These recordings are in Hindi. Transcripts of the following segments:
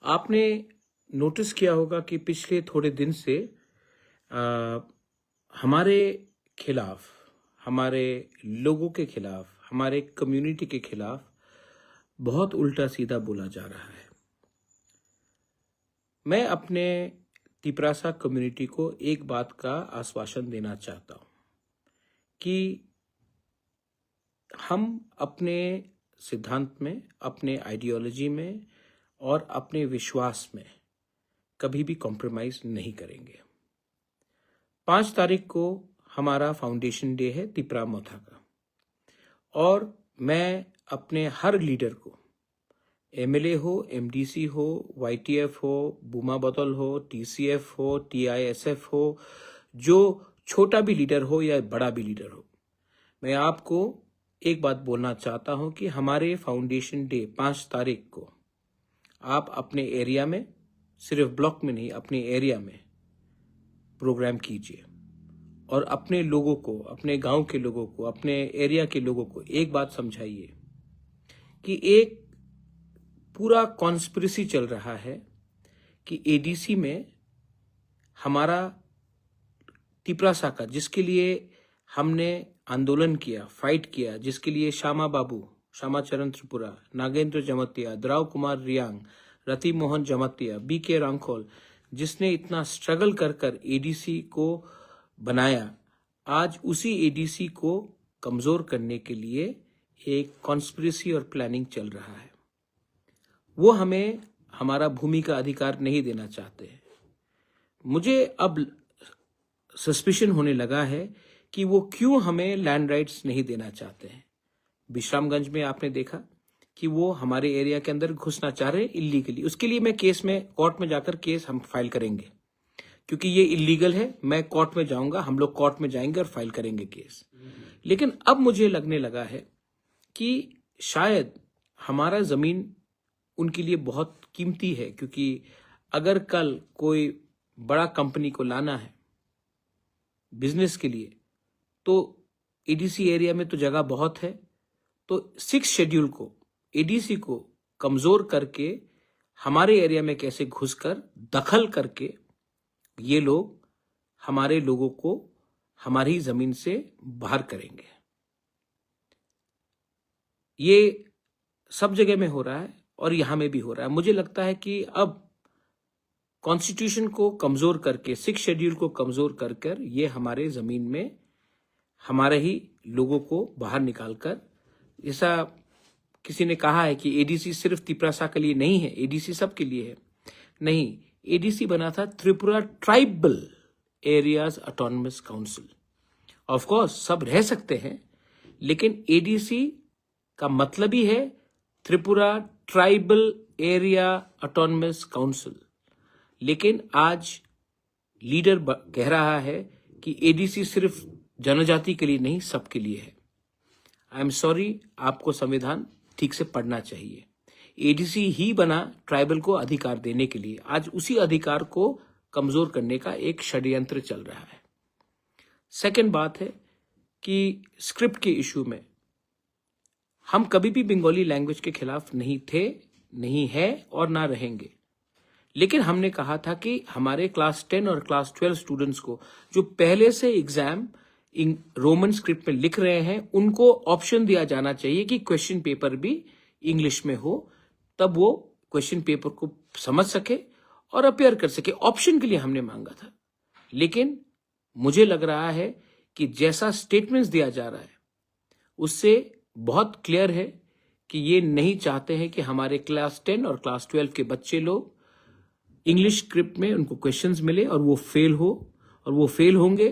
आपने नोटिस किया होगा कि पिछले थोड़े दिन से हमारे खिलाफ, हमारे लोगों के खिलाफ, हमारे कम्युनिटी के खिलाफ बहुत उल्टा सीधा बोला जा रहा है। मैं अपने तिपरासा कम्युनिटी को एक बात का आश्वासन देना चाहता हूं कि हम अपने सिद्धांत में, अपने आइडियोलॉजी में और अपने विश्वास में कभी भी कॉम्प्रोमाइज नहीं करेंगे। 5 तारीख को हमारा फाउंडेशन डे है तिपरा मोथा का, और मैं अपने हर लीडर को, एमएलए हो, एमडीसी हो, वाईटीएफ हो, बुमा बतौल हो, टीसीएफ हो, टीआईएसएफ हो, जो छोटा भी लीडर हो या बड़ा भी लीडर हो, मैं आपको एक बात बोलना चाहता हूं कि हमारे फाउंडेशन डे 5 तारीख को आप अपने एरिया में, सिर्फ ब्लॉक में नहीं, अपने एरिया में प्रोग्राम कीजिए और अपने लोगों को, अपने गांव के लोगों को, अपने एरिया के लोगों को एक बात समझाइए कि एक पूरा कॉन्स्पिरेसी चल रहा है कि एडीसी में हमारा तिपरासा का, जिसके लिए हमने आंदोलन किया, फाइट किया, जिसके लिए श्यामा बाबू, श्यामा चरण त्रिपुरा, नागेंद्र जमतिया, द्राव कुमार रियांग, रति मोहन जमतिया, बीके रांखोल, जिसने इतना स्ट्रगल कर कर एडीसी को बनाया, आज उसी एडीसी को कमजोर करने के लिए एक कॉन्स्पिरेसी और प्लानिंग चल रहा है। वो हमें हमारा भूमि का अधिकार नहीं देना चाहते हैं। मुझे अब सस्पिशन होने लगा है कि वो क्यों हमें लैंड राइट्स नहीं देना चाहते हैं। विश्रामगंज में आपने देखा कि वो हमारे एरिया के अंदर घुसना चाह रहे हैं इलीगली। उसके लिए मैं केस में, कोर्ट में जाकर केस हम फाइल करेंगे, क्योंकि ये इलीगल है। मैं कोर्ट में जाऊंगा, हम लोग कोर्ट में जाएंगे और फाइल करेंगे केस। लेकिन अब मुझे लगने लगा है कि शायद हमारा जमीन उनके लिए बहुत कीमती है, क्योंकि अगर कल कोई बड़ा कंपनी को लाना है बिजनेस के लिए, तो एडीसी एरिया में तो जगह बहुत है। तो 6 शेड्यूल को, एडीसी को कमजोर करके हमारे एरिया में कैसे घुसकर दखल करके ये लोग हमारे लोगों को हमारी जमीन से बाहर करेंगे। ये सब जगह में हो रहा है और यहां में भी हो रहा है। मुझे लगता है कि अब कॉन्स्टिट्यूशन को कमजोर करके, 6 शेड्यूल को कमजोर कर ये हमारे जमीन में हमारे ही लोगों को बाहर निकालकर, ऐसा किसी ने कहा है कि एडीसी सिर्फ तिपरासा के लिए नहीं है, एडीसी सबके लिए है। नहीं, एडीसी बना था Tripura tribal areas autonomous council. Of course सब रह सकते हैं, लेकिन एडीसी का मतलब ही है Tripura tribal area autonomous council. लेकिन आज लीडर कह रहा है कि एडीसी सिर्फ जनजाति के लिए नहीं, सबके लिए है। आई एम सॉरी, आपको संविधान ठीक से पढ़ना चाहिए। एडीसी ही बना ट्राइबल को अधिकार देने के लिए। आज उसी अधिकार को कमजोर करने का एक षड्यंत्र चल रहा है। सेकंड बात है कि स्क्रिप्ट के इशू में हम कभी भी बंगाली लैंग्वेज के खिलाफ नहीं थे, नहीं है और ना रहेंगे। लेकिन हमने कहा था कि हमारे क्लास 10 और क्लास 12 स्टूडेंट्स को जो पहले से एग्जाम रोमन स्क्रिप्ट में लिख रहे हैं, उनको ऑप्शन दिया जाना चाहिए कि क्वेश्चन पेपर भी इंग्लिश में हो, तब वो क्वेश्चन पेपर को समझ सके और अपेयर कर सके। ऑप्शन के लिए हमने मांगा था। लेकिन मुझे लग रहा है कि जैसा स्टेटमेंट्स दिया जा रहा है उससे बहुत क्लियर है कि ये नहीं चाहते हैं कि हमारे क्लास 10 और क्लास 12 के बच्चे लोग इंग्लिश स्क्रिप्ट में उनको क्वेश्चंस मिले और वो फेल हो, और वो फेल होंगे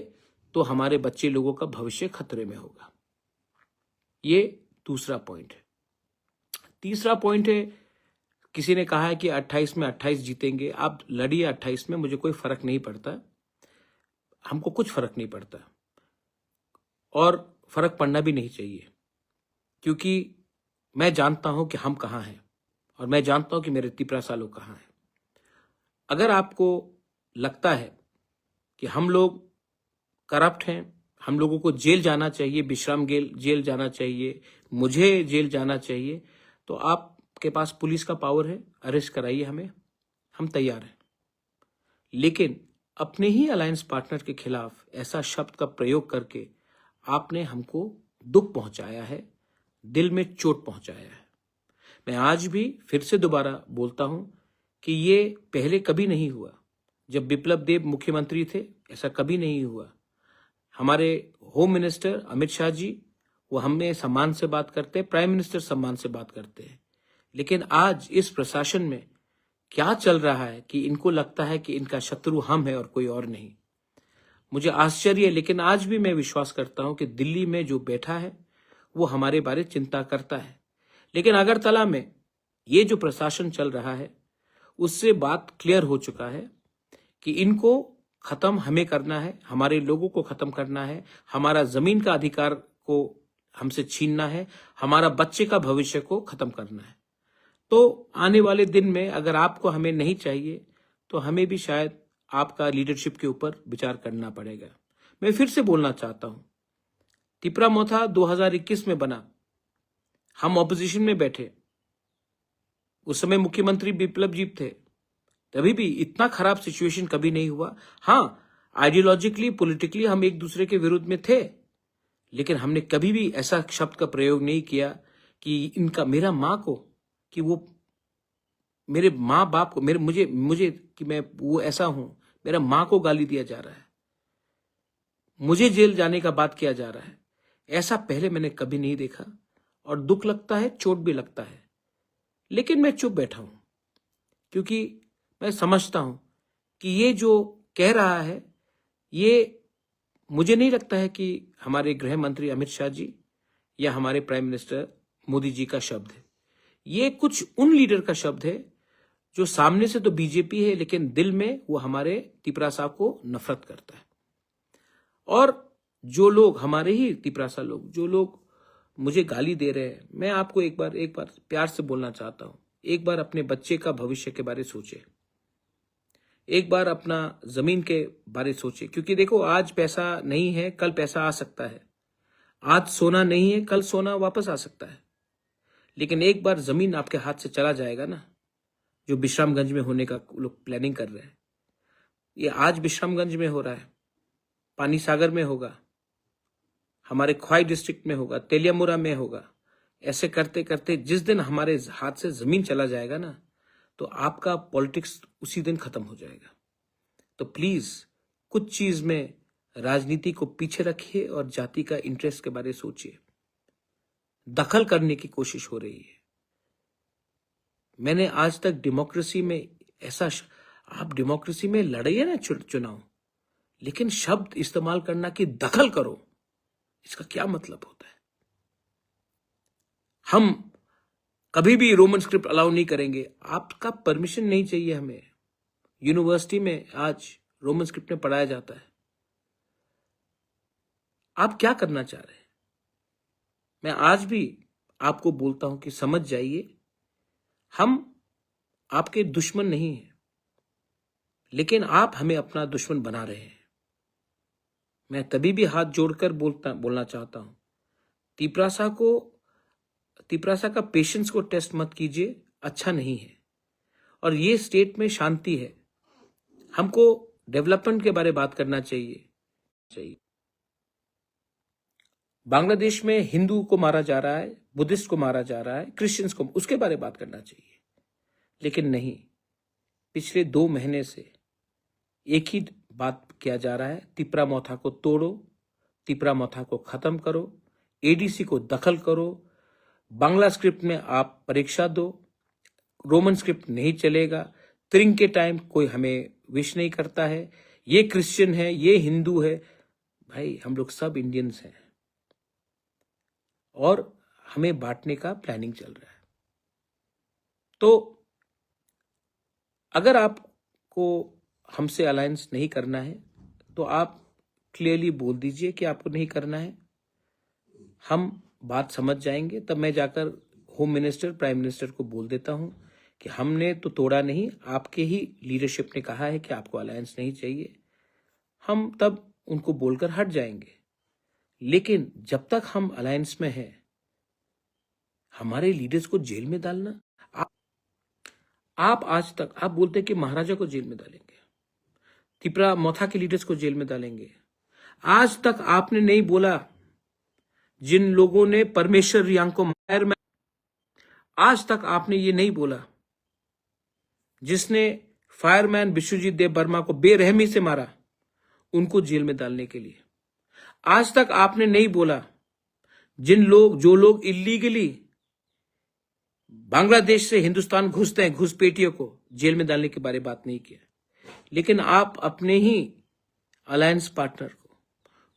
तो हमारे बच्चे लोगों का भविष्य खतरे में होगा। ये दूसरा पॉइंट है। तीसरा पॉइंट है, किसी ने कहा है कि 28 में 28 जीतेंगे। आप लड़िए 28 में, मुझे कोई फर्क नहीं पड़ता, हमको कुछ फर्क नहीं पड़ता और फर्क पड़ना भी नहीं चाहिए, क्योंकि मैं जानता हूं कि हम कहां हैं और मैं जानता हूं कि मेरे तिपरासा लोग कहां हैं। अगर आपको लगता है कि हम लोग करप्ट हैं, हम लोगों को जेल जाना चाहिए, विश्राम जेल जाना चाहिए, मुझे जेल जाना चाहिए, तो आपके पास पुलिस का पावर है, अरेस्ट कराइए हमें। हम तैयार हैं, लेकिन अपने ही अलायंस पार्टनर के खिलाफ ऐसा शब्द का प्रयोग करके आपने हमको दुख पहुंचाया है, दिल में चोट पहुंचाया है। मैं आज भी फिर से दोबारा बोलता हूं कि ये पहले कभी नहीं हुआ। जब बिप्लब देब मुख्यमंत्री थे ऐसा कभी नहीं हुआ। हमारे होम मिनिस्टर अमित शाह जी, वो हमें सम्मान से बात करते हैं, प्राइम मिनिस्टर सम्मान से बात करते हैं, लेकिन आज इस प्रशासन में क्या चल रहा है कि इनको लगता है कि इनका शत्रु हम है और कोई और नहीं। मुझे आश्चर्य है, लेकिन आज भी मैं विश्वास करता हूं कि दिल्ली में जो बैठा है वो हमारे बारे चिंता करता है, लेकिन अगरतला में ये जो प्रशासन चल रहा है उससे बात क्लियर हो चुका है कि इनको खत्म हमें करना है, हमारे लोगों को खत्म करना है, हमारा जमीन का अधिकार को हमसे छीनना है, हमारा बच्चे का भविष्य को खत्म करना है। तो आने वाले दिन में अगर आपको हमें नहीं चाहिए तो हमें भी शायद आपका लीडरशिप के ऊपर विचार करना पड़ेगा। मैं फिर से बोलना चाहता हूं, तिपरा मोथा 2021 में बना, हम ऑपोजिशन में बैठे, उस समय मुख्यमंत्री बिप्लब जी थे, तभी भी इतना खराब सिचुएशन कभी नहीं हुआ। हाँ, आइडियोलॉजिकली पॉलिटिकली हम एक दूसरे के विरुद्ध में थे, लेकिन हमने कभी भी ऐसा शब्द का प्रयोग नहीं किया कि इनका मेरा माँ को, कि वो मेरे माँ बाप को, मेरे मुझे कि मैं वो ऐसा हूं, मेरा माँ को गाली दिया जा रहा है, मुझे जेल जाने का बात किया जा रहा है। ऐसा पहले मैंने कभी नहीं देखा और दुख लगता है, चोट भी लगता है, लेकिन मैं चुप बैठा हूं क्योंकि मैं समझता हूं कि ये जो कह रहा है ये मुझे नहीं लगता है कि हमारे गृह मंत्री अमित शाह जी या हमारे प्राइम मिनिस्टर मोदी जी का शब्द है। ये कुछ उन लीडर का शब्द है जो सामने से तो बीजेपी है लेकिन दिल में वो हमारे तिपरासा को नफरत करता है। और जो लोग हमारे ही तिपरासा लोग, जो लोग मुझे गाली दे रहे हैं, मैं आपको एक बार प्यार से बोलना चाहता हूं, एक बार अपने बच्चे का भविष्य के बारे सोचे, एक बार अपना जमीन के बारे सोचे, क्योंकि देखो आज पैसा नहीं है, कल पैसा आ सकता है, आज सोना नहीं है, कल सोना वापस आ सकता है, लेकिन एक बार जमीन आपके हाथ से चला जाएगा ना, जो विश्रामगंज में होने का लोग प्लानिंग कर रहे हैं, ये आज विश्रामगंज में हो रहा है, पानी सागर में होगा, हमारे ख्वाई डिस्ट्रिक्ट में होगा, तेलियामुरा में होगा। ऐसे करते करते जिस दिन हमारे हाथ से जमीन चला जाएगा ना, तो आपका पॉलिटिक्स उसी दिन खत्म हो जाएगा। तो प्लीज कुछ चीज में राजनीति को पीछे रखिए और जाति का इंटरेस्ट के बारे में सोचिए। दखल करने की कोशिश हो रही है। मैंने आज तक डेमोक्रेसी में आप डेमोक्रेसी में लड़िए ना चुनाव, लेकिन शब्द इस्तेमाल करना कि दखल करो, इसका क्या मतलब होता है? हम कभी भी रोमन स्क्रिप्ट अलाउ नहीं करेंगे, आपका परमिशन नहीं चाहिए हमें। यूनिवर्सिटी में आज रोमन स्क्रिप्ट में पढ़ाया जाता है। आप क्या करना चाह रहे हैं? मैं आज भी आपको बोलता हूं कि समझ जाइए, हम आपके दुश्मन नहीं हैं, लेकिन आप हमें अपना दुश्मन बना रहे हैं। मैं तभी भी हाथ जोड़कर बोलना चाहता हूं, तिपरासा का पेशेंस को टेस्ट मत कीजिए, अच्छा नहीं है। और ये स्टेट में शांति है, हमको डेवलपमेंट के बारे में बात करना चाहिए। बांग्लादेश में हिंदू को मारा जा रहा है, बुद्धिस्ट को मारा जा रहा है, क्रिश्चियंस को, उसके बारे में बात करना चाहिए, लेकिन नहीं। पिछले 2 महीने से एक ही बात किया जा रहा है, तिपरा मोथा को तोड़ो, तिपरा मोथा को खत्म करो, एडीसी को दखल करो, बांग्ला स्क्रिप्ट में आप परीक्षा दो, रोमन स्क्रिप्ट नहीं चलेगा, त्रिंग के टाइम कोई हमें विश नहीं करता है, ये क्रिश्चियन है, ये हिंदू है। भाई हम लोग सब इंडियंस हैं और हमें बांटने का प्लानिंग चल रहा है। तो अगर आपको हमसे अलायंस नहीं करना है तो आप क्लियरली बोल दीजिए कि आपको नहीं करना है, हम बात समझ जाएंगे। तब मैं जाकर होम मिनिस्टर, प्राइम मिनिस्टर को बोल देता हूं कि हमने तो तोड़ा नहीं, आपके ही लीडरशिप ने कहा है कि आपको अलायंस नहीं चाहिए। हम तब उनको बोलकर हट जाएंगे, लेकिन जब तक हम अलायंस में हैं, हमारे लीडर्स को जेल में डालना, आप आज तक आप बोलते हैं कि महाराजा को जेल में डालेंगे, तिपरा मोथा के लीडर्स को जेल में डालेंगे। आज तक आपने नहीं बोला जिन लोगों ने परमेश्वर रियांग को फायरमैन, आज तक आपने ये नहीं बोला जिसने फायरमैन विश्वजीत देव वर्मा को बेरहमी से मारा, उनको जेल में डालने के लिए। आज तक आपने नहीं बोला जो लोग इलीगली बांग्लादेश से हिंदुस्तान घुसते हैं, घुसपैठियों को जेल में डालने के बारे में बात नहीं किया। लेकिन आप अपने ही अलायंस पार्टनर को,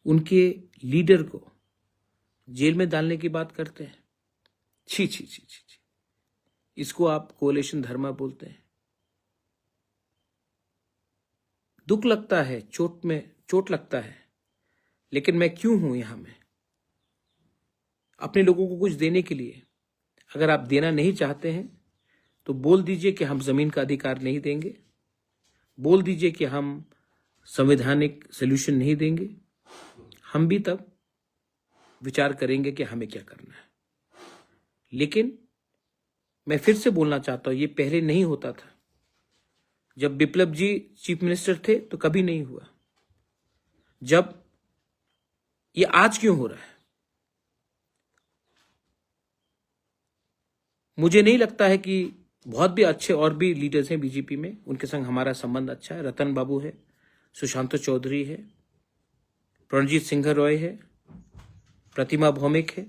उनके लीडर को जेल में डालने की बात करते हैं। छी छी छी छी छी, इसको आप कोalition धर्मा बोलते हैं। दुख लगता है, चोट लगता है, लेकिन मैं क्यों हूं यहां में? अपने लोगों को कुछ देने के लिए। अगर आप देना नहीं चाहते हैं तो बोल दीजिए कि हम जमीन का अधिकार नहीं देंगे, बोल दीजिए कि हम संवैधानिक सोल्यूशन नहीं देंगे। हम भी तब विचार करेंगे कि हमें क्या करना है। लेकिन मैं फिर से बोलना चाहता हूं, ये पहले नहीं होता था। जब बिप्लब जी चीफ मिनिस्टर थे तो कभी नहीं हुआ। जब ये आज क्यों हो रहा है? मुझे नहीं लगता है कि बहुत भी अच्छे और भी लीडर्स हैं बीजेपी में, उनके संग हमारा संबंध अच्छा है। रतन बाबू है, सुशांत चौधरी है, प्रणजीत सिंह रॉय है, प्रतिमा भौमिक है,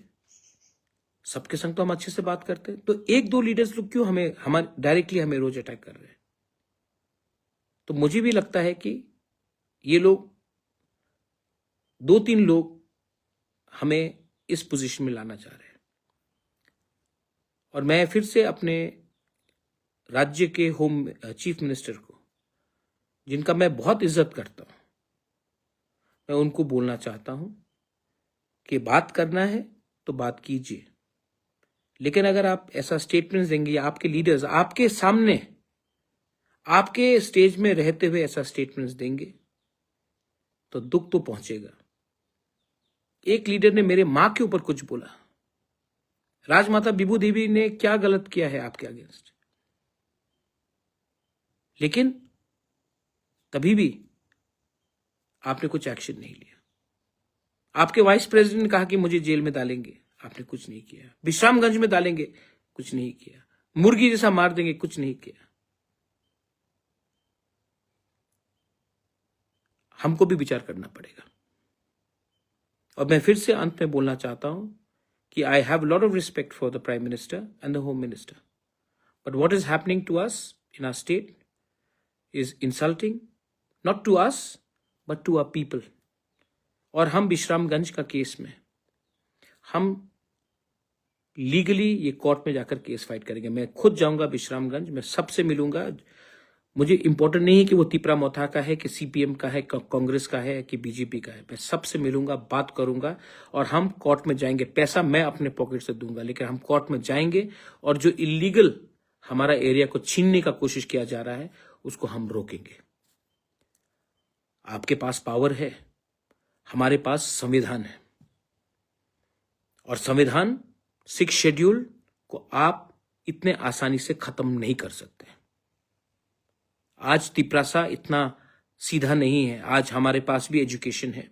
सबके संग तो हम अच्छे से बात करते हैं। तो एक दो लीडर्स लोग क्यों हमारे डायरेक्टली हमें रोज अटैक कर रहे हैं? तो मुझे भी लगता है कि ये लोग, दो तीन लोग हमें इस पोजीशन में लाना चाह रहे हैं। और मैं फिर से अपने राज्य के होम चीफ मिनिस्टर को, जिनका मैं बहुत इज्जत करता हूं, मैं उनको बोलना चाहता हूं कि बात करना है तो बात कीजिए। लेकिन अगर आप ऐसा स्टेटमेंट देंगे, आपके लीडर्स आपके सामने आपके स्टेज में रहते हुए ऐसा स्टेटमेंट्स देंगे तो दुख तो पहुंचेगा। एक लीडर ने मेरे मां के ऊपर कुछ बोला, राजमाता बिबू देवी ने क्या गलत किया है आपके अगेंस्ट? लेकिन कभी भी आपने कुछ एक्शन नहीं लिया। आपके वाइस प्रेसिडेंट ने कहा कि मुझे जेल में डालेंगे, आपने कुछ नहीं किया। विश्रामगंज में डालेंगे, कुछ नहीं किया। मुर्गी जैसा मार देंगे, कुछ नहीं किया। हमको भी विचार करना पड़ेगा। और मैं फिर से अंत में बोलना चाहता हूं कि I have a lot of respect for the Prime Minister and the Home Minister. But what is happening to us in our state is insulting, not to us, but to our people. और हम विश्रामगंज का केस में हम लीगली ये कोर्ट में जाकर केस फाइट करेंगे। मैं खुद जाऊंगा विश्रामगंज, मैं सबसे मिलूंगा। मुझे इंपॉर्टेंट नहीं है कि वो तिपरा मोथा का है, कि सीपीएम का है, कांग्रेस का है, कि बीजेपी का है। मैं सबसे मिलूंगा, बात करूंगा और हम कोर्ट में जाएंगे। पैसा मैं अपने पॉकेट से दूंगा, लेकिन हम कोर्ट में जाएंगे और जो इलीगल हमारा एरिया को छीनने का कोशिश किया जा रहा है उसको हम रोकेंगे। आपके पास पावर है, हमारे पास संविधान है। और संविधान 6 शेड्यूल को आप इतने आसानी से खत्म नहीं कर सकते। आज तिपरासा इतना सीधा नहीं है। आज हमारे पास भी एजुकेशन है,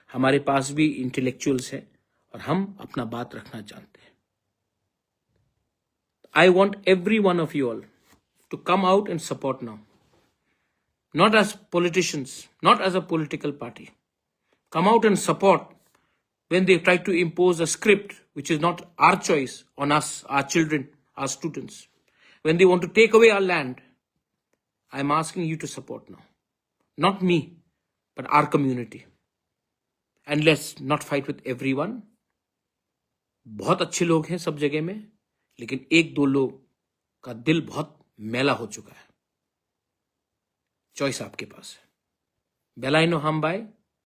हमारे पास भी इंटेलेक्चुअल्स है और हम अपना बात रखना जानते हैं। I want every one of you all to come out and support now, not as politicians, not as a political party. Come out and support when they try to impose a script which is not our choice on us, our children, our students. When they want to take away our land, I'm asking you to support now. Not me, but our community. And let's not fight with everyone. बहुत अच्छे लोग हैं सब जगह में, लेकिन एक दो लोग का दिल बहुत मैला हो चुका है। चॉइस आपके पास है। बेलाइनो हम बाय